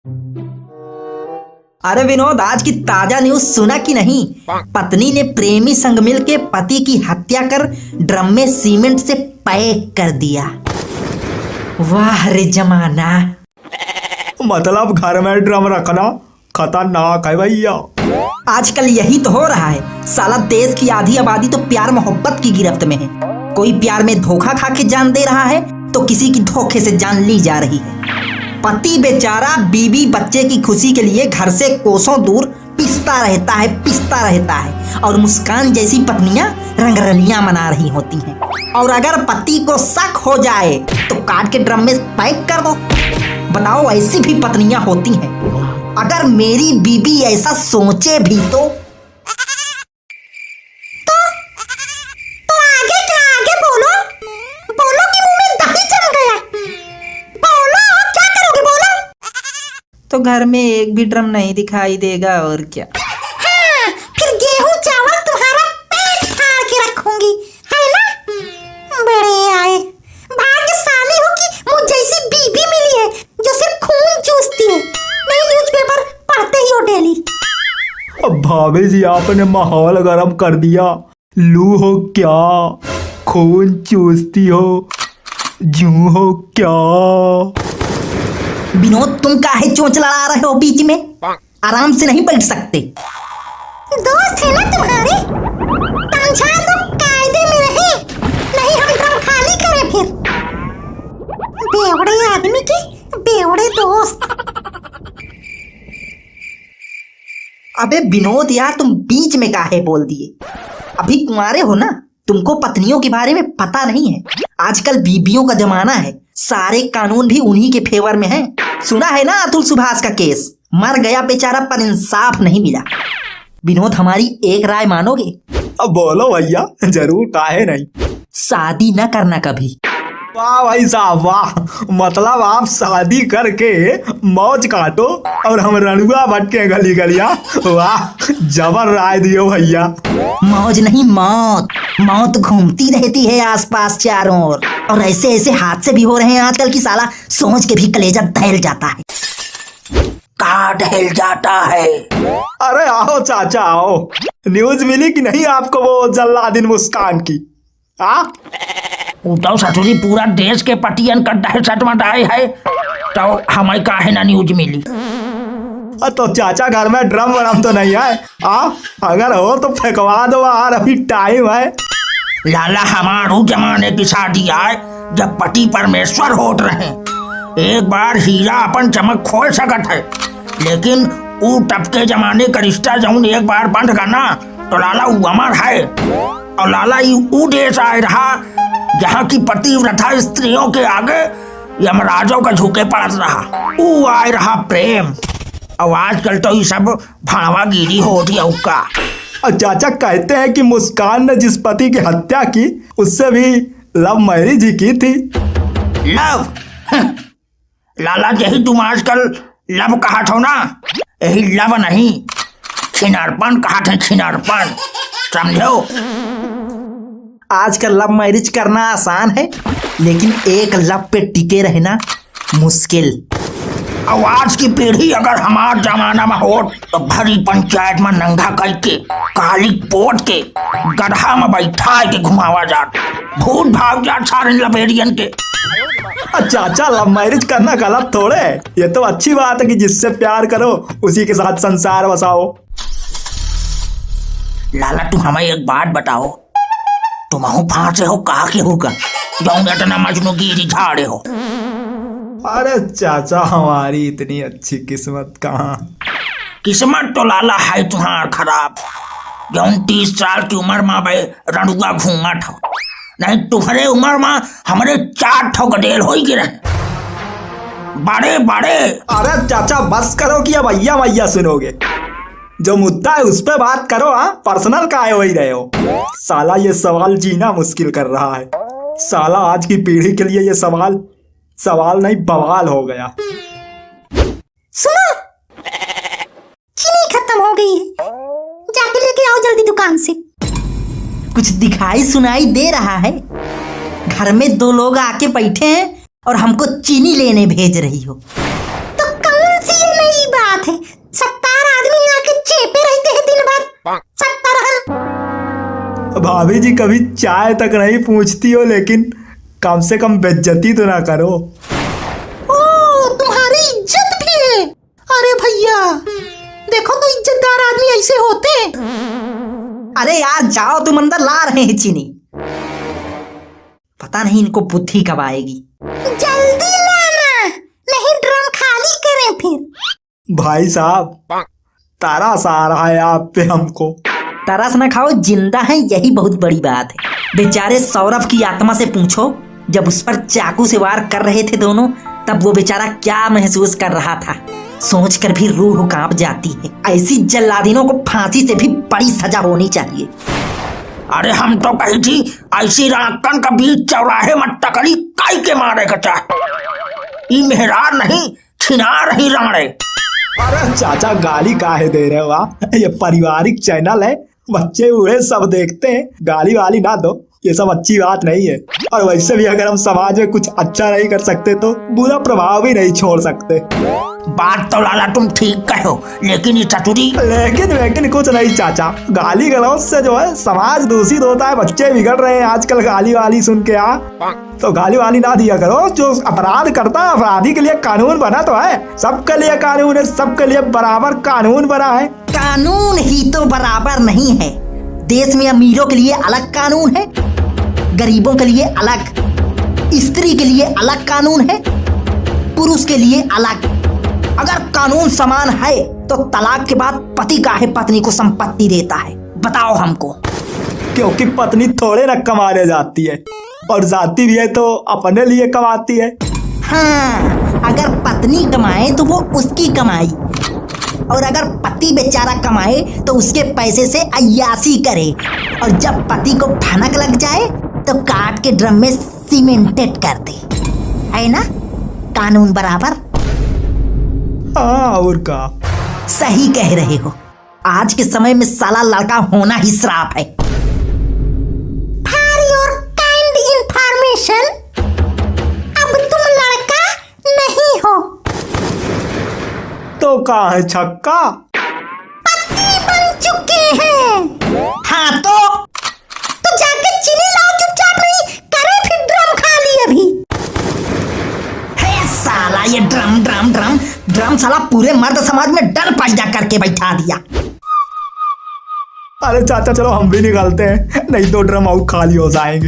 अरे विनोद, आज की ताजा न्यूज सुना कि नहीं? पत्नी ने प्रेमी संग मिल के पति की हत्या कर ड्रम में सीमेंट से पैक कर दिया। वाह रे जमाना। मतलब घर में ड्रम रखना खतरनाक है भैया। आजकल यही तो हो रहा है। साला देश की आधी आबादी तो प्यार मोहब्बत की गिरफ्त में है। कोई प्यार में धोखा खा के जान दे रहा है तो किसी की धोखे से जान ली जा रही है। पति बेचारा बीवी बच्चे की खुशी के लिए घर से कोसों दूर पिसता रहता है और मुस्कान जैसी पत्नियां रंगरलियां मना रही होती हैं। और अगर पति को शक हो जाए तो काट के ड्रम में पैक कर दो। बताओ, ऐसी भी पत्नियां होती हैं। अगर मेरी बीबी ऐसा सोचे भी तो आगे बोलो कि मुंह में दही जम गया। बोलो, क्या करोगे बोलो? तो घर में एक भी ड्रम नहीं दिखाई देगा और क्या। हाँ, फिर गेहूं चावल तुम्हारा पेट फाड़ के रखूंगी, है ना? बड़े आए, भाग्यशाली हो कि मुझ जैसी बीबी मिली है जो सिर्फ खून चूसती है। नहीं, न्यूज़पेपर पढ़ते ही हो डेली। अब भाभी जी आपने माहौल गरम कर दिया। लू हो क्या, खून चूसती हो, जू हो क्या? विनोद, तुम काहे चोंच लड़ा रहे हो बीच में? आराम से नहीं बैठ सकते? दोस्त है ना तुम्हारे, समझा दो, कायदे में रहे, नहीं हम ड्रम खाली करें फिर। बेवड़े आदमी के बेवड़े दोस्त। अबे विनोद यार, तुम बीच में काहे बोल दिए? अभी कुंवारे हो ना, तुमको पत्नियों के बारे में पता नहीं है। आजकल बीबियों का जमाना है, सारे कानून भी उन्हीं के फेवर में हैं। सुना है ना अतुल सुभाष का केस? मर गया बेचारा पर इंसाफ नहीं मिला। विनोद, हमारी एक राय मानोगे? अब बोलो भैया, जरूर, काहे नहीं। शादी न करना कभी। वाह भाई साहब वाह, मतलब आप शादी करके मौज काटो और हम रणुआ भटके गली गलिया। वाह, जबर राय दियो भैया। मौज नहीं, मौत। मौत घूमती रहती है आसपास चारों ओर, और ऐसे ऐसे हादसे भी हो रहे हैं आजकल की साला सोच के भी कलेजा दहल जाता है। कहाँ दहल जाता है? अरे आओ चाचा आओ, न्यूज मिली कि नहीं आपको वो जल्लादिन मुस्कान की? हाँ, तो ससुरी पूरा देश के पटियन का दहशत मचाए है, तो हमें काहे ना न्यूज मिली? तो चाचा घर में ड्रम वरम तो नहीं है? अगर हो तो फेंकवा दो बाहर, अभी टाइम है। लाला, हमारू जमाने की शादी आए जब पति परमेश्वर होत रहे। एक बार हीरा अपन चमक खोल सकत है, लेकिन ऊ तब के जमाने का रिश्ता जौन एक बार बंध गया ना, तो लाला ऊ अमर है। और लाला ऊ देश आए रहा जहाँ की पतिव्रता स्त्रियों के आगे यमराजों का झुके पड़त रहा। ऊ आए रहा प्रेम। और आजकल तो ये सब भावागिरी होती है उका। और चाचा कहते हैं कि मुस्कान ने जिस पति की हत्या की उससे भी लव मैरिज ही की थी। लव? लाला, यही तुम आजकल लव कहा थो ना, यही लव नहीं, खिनारपन कहा थे, खिनारपन, समझो? आजकल लव मैरिज करना आसान है, लेकिन एक लव पे टिके रहना मुश्किल। अब आज की पीढ़ी अगर हमार जमाना में हो तो भरी पंचायत में नंगा करके काली पोत के गड्ढा में बैठा के घुमावा जात, भूत भाग जात सारे लपेरियन के। चाचा, लव मैरिज करना गलत थोड़े है, ये तो अच्छी बात है कि जिससे प्यार करो उसी के साथ संसार बसाओ। लाला, तुम हमें एक बात बताओ, तुम फांसे हो कहा के होगा जौन इतना मजनूगिरी झाड़े हो? अरे चाचा, हमारी इतनी अच्छी किस्मत कहाँ। किस्मत तो लाला है तुम्हार खराब, जौन 30 साल की उम्र में भाई रणुआ घूमत हो। नहीं, तुम्हारे उम्र में हमारे 4 ठो गडेल हो ही गिरे बड़े बड़े। अरे चाचा, बस करो कि अब भैया भैया सुनोगे। जो मुद्दा है उस पे बात करो। पर्सनल काहे हो ही रहे हो? साला ये सवाल जीना मुश्किल कर रहा है। साला आज की पीढ़ी के लिए ये सवाल नहीं बवाल हो गया। सुनो, चीनी खत्म हो गई है, जाके लेके आओ जल्दी दुकान से। कुछ दिखाई सुनाई दे रहा है? घर में 2 लोग आके बैठे हैं और हमको चीनी लेने भेज रही हो। तो कौन सी भाभी जी कभी चाय तक नहीं पूछती हो, लेकिन कम से कम बेइज्जती तो ना करो। ओ, तुम्हारी इज्जत भी है? अरे भैया देखो तो इज्जतदार आदमी ऐसे होते हैं। अरे यार जाओ, तुम अंदर ला रहे हैं चीनी। पता नहीं इनको बुद्धि कब आएगी। जल्दी लाना, नहीं ड्रम खाली करें फिर। भाई साहब तरस आ रहा है आप पे हमको। तरस न खाओ, जिंदा है यही बहुत बड़ी बात है। बेचारे सौरभ की आत्मा से पूछो, जब उस पर चाकू से वार कर रहे थे दोनों, तब वो बेचारा क्या महसूस कर रहा था। सोचकर भी रूह कांप जाती है। ऐसी जल्लादिनों को फांसी से भी बड़ी सजा होनी चाहिए। अरे हम तो कही थी ऐसी राकन का बीच चौराहे मत टकली काई के मारे का चाहे। ई मेहरार नहीं छिनार ही राणे। अरे चाचा गाली काहे दे रहे हो आप? ये पारिवारिक चैनल है, बच्चे हुए सब देखते हैं, गाली वाली ना दो, ये सब अच्छी बात नहीं है। और वैसे भी अगर हम समाज में कुछ अच्छा नहीं कर सकते तो बुरा प्रभाव भी नहीं छोड़ सकते। बात तो लाला तुम ठीक कहो, लेकिन ये चतुरी। लेकिन कुछ नहीं चाचा, गाली गलौज से जो है समाज दूषित होता है, बच्चे बिगड़ रहे हैं आजकल गाली वाली सुन के। तो गाली वाली ना दिया करो। जो अपराध करता है अपराधी के लिए कानून बना तो है, सबके लिए कानून है, सबके लिए बराबर कानून बना है। कानून ही तो बराबर नहीं है। देश में अमीरों के लिए अलग कानून है, गरीबों के लिए अलग, स्त्री के लिए अलग कानून है, पुरुष के लिए अलग। अगर कानून समान है तो तलाक के बाद पति काहे पत्नी को संपत्ति देता है, बताओ हमको। क्योंकि पत्नी थोड़े न कमाने जाती है, और जाती भी है तो अपने लिए कमाती है। हाँ, अगर पत्नी कमाए तो वो उसकी कमाई, और अगर पति बेचारा कमाए तो उसके पैसे से अय्यासी करे, और जब पति को भनक लग जाए तो काट के ड्रम में सीमेंटेड कर दे, है ना? कानून बराबर। हाँ और का। सही कह रहे हो। आज के समय में साला लड़का होना ही श्राप है। फॉर योर काइंड इंफॉर्मेशन, अब तुम लड़का नहीं हो तो कहाँ है छक्का? पति बन चुके हैं। हाँ तो जाके चीनी लाओ चुपचाप, नहीं करे फिर ड्रम खाली अभी। है साला ये ड्रम ड्रम ड्रम ड्रम, साला पूरे मर्द समाज में डर पैदा करके बैठा दिया। अरे चाचा चलो हम भी निकलते हैं, नहीं तो ड्रम और खाली हो जाएंगे।